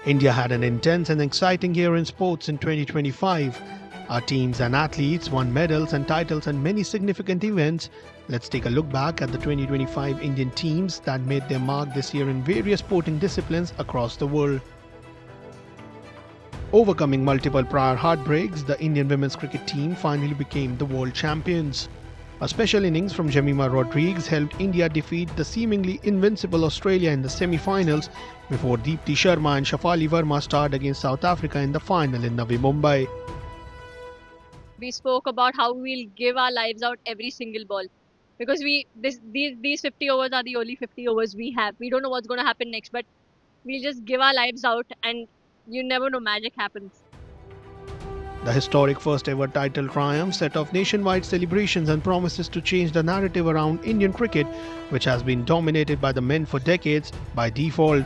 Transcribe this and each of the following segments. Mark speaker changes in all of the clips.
Speaker 1: India had an intense and exciting year in sports in 2025. Our teams and athletes won medals and titles in many significant events. Let's take a look back at the 2025 Indian teams that made their mark this year in various sporting disciplines across the world. Overcoming multiple prior heartbreaks, the Indian women's cricket team finally became the world champions. A special innings from Jemimah Rodriguez helped India defeat the seemingly invincible Australia in the semi-finals before Deepti Sharma and Shafali Verma starred against South Africa in the final in Navi Mumbai.
Speaker 2: We spoke about how we'll give our lives out every single ball because these 50 overs are the only 50 overs we have. We don't know what's going to happen next, but we'll just give our lives out and you never know, magic happens.
Speaker 1: The historic first ever title triumph set off nationwide celebrations and promises to change the narrative around Indian cricket, which has been dominated by the men for decades, by default.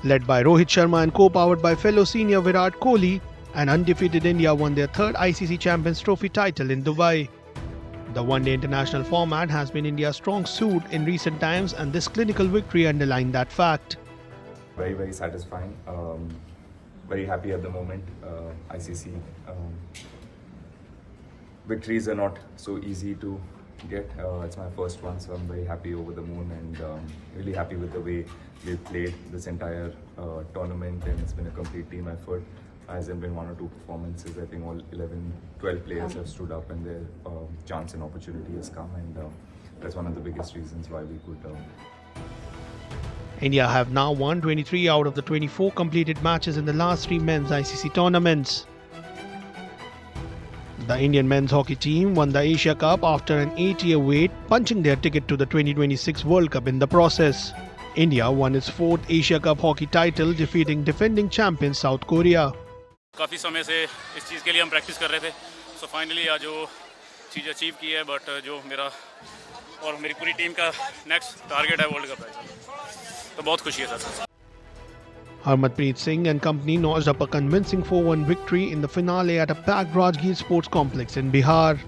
Speaker 1: Led by Rohit Sharma and co-powered by fellow senior Virat Kohli, an undefeated India won their third ICC Champions Trophy title in Dubai. The one-day international format has been India's strong suit in recent times, and this clinical victory underlined that fact.
Speaker 3: Very, very satisfying. Very happy at the moment. ICC victories are not so easy to get. It's my first one, so I'm very happy, over the moon, and really happy with the way we've played this entire tournament, and it's been a complete team effort. Hasn't been one or two performances. I think all 11, 12 players have stood up and their chance and opportunity has come, and that's one of the biggest reasons why we could.
Speaker 1: India have now won 23 out of the 24 completed matches in the last three men's ICC tournaments. The Indian men's hockey team won the Asia Cup after an 8-year wait, punching their ticket to the 2026 World Cup in the process. India won its fourth Asia Cup hockey title, defeating defending champions South Korea.
Speaker 4: काफ़ी समय से इस चीज़ के लिए हम practice कर रहे थे, सो फाइनली आज वो चीज़ अचीव की है, बट जो मेरा और मेरी पूरी टीम का नेक्स्ट टारगेट है वर्ल्ड कप है, तो बहुत खुशी है sir.
Speaker 1: Harmanpreet Singh and company notched up a convincing 4-1 victory in the finale at a packed Rajgir Sports Complex in Bihar.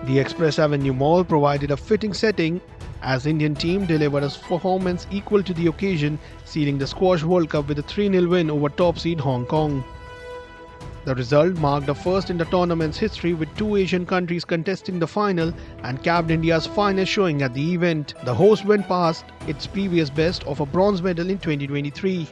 Speaker 1: The Express Avenue Mall provided a fitting setting as Indian team delivered a performance equal to the occasion, sealing the Squash World Cup with a 3-0 win over top seed Hong Kong. The result marked a first in the tournament's history, with two Asian countries contesting the final, and capped India's finest showing at the event. The host went past its previous best of a bronze medal in 2023.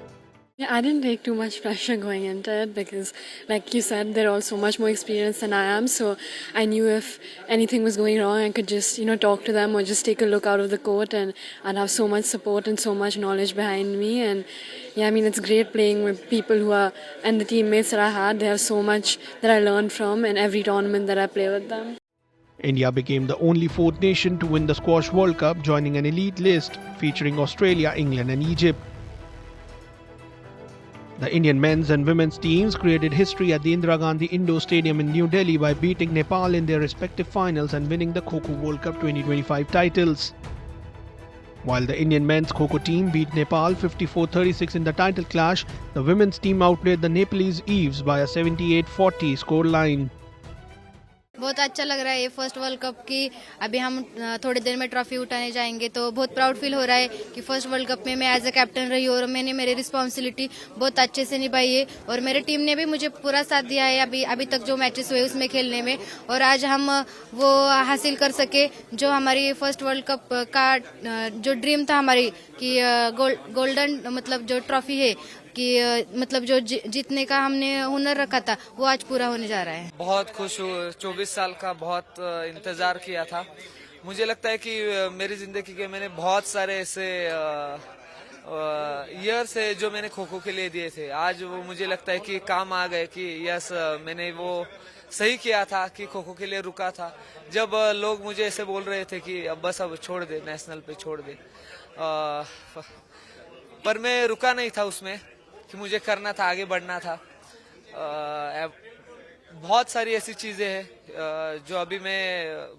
Speaker 5: Yeah, I didn't take too much pressure going into it because, like you said, they're all so much more experienced than I am. So I knew if anything was going wrong, I could just, talk to them or just take a look out of the court, and I'd have so much support and so much knowledge behind me. And yeah, I mean, it's great playing with people who are, and the teammates that I had, they have so much that I learned from in every tournament that I play with them.
Speaker 1: India became the only fourth nation to win the Squash World Cup, joining an elite list featuring Australia, England and Egypt. The Indian men's and women's teams created history at the Indira Gandhi Indoor Stadium in New Delhi by beating Nepal in their respective finals and winning the Kho Kho World Cup 2025 titles. While the Indian men's Kho Kho team beat Nepal 54-36 in the title clash, the women's team outplayed the Nepalese Eves by a 78-40 scoreline.
Speaker 6: बहुत अच्छा लग रहा है ये first world cup की. अभी हम थोड़ी देर में ट्रॉफी उठाने जाएंगे, तो बहुत प्राउड फील हो रहा है कि फर्स्ट वर्ल्ड कप में मैं एज अ कैप्टन रही और मैंने मेरी रिस्पॉन्सिबिलिटी बहुत अच्छे से निभाई है और मेरे टीम ने भी मुझे पूरा साथ दिया है अभी तक जो मैचेस हुए उसमें खेलने में, और आज हम वो हासिल कर सके जो हमारी फर्स्ट वर्ल्ड कप का जो ड्रीम था हमारी कि गोल्डन मतलब जो ट्रॉफी है कि मतलब जो जीतने का हमने हुनर रखा था वो आज पूरा होने जा रहा है.
Speaker 7: बहुत खुश हूँ. 24 साल का बहुत इंतजार किया था. मुझे लगता है कि मेरी जिंदगी के मैंने बहुत सारे ऐसे ईयर्स है जो मैंने खो खो के लिए दिए थे, आज वो मुझे लगता है कि काम आ गए कि यस मैंने वो सही किया था कि खो खो के लिए रुका था. जब लोग मुझे ऐसे बोल रहे थे कि अब बस अब छोड़ दे, नेशनल पे छोड़ दे, पर मैं रुका नहीं था उसमें कि मुझे करना था, आगे बढ़ना था. बहुत सारी ऐसी चीजें हैं जो अभी मैं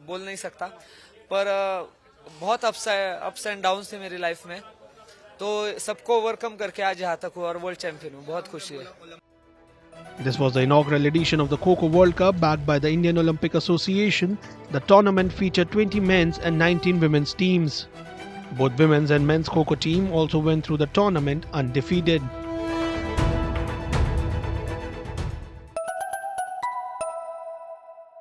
Speaker 7: बोल नहीं सकता, पर बहुत अप्स एंड डाउन्स थे मेरी लाइफ में, तो सबको ओवरकम करके आज यहाँ तक हुआ और वर्ल्ड चैंपियन हूँ. बहुत खुशी है.
Speaker 1: This was the inaugural edition of the Kho Kho World Cup, backed by the Indian Olympic Association. The tournament featured 20 men's and 19 women's teams. Both women's and men's Kho Kho team also went through the tournament undefeated.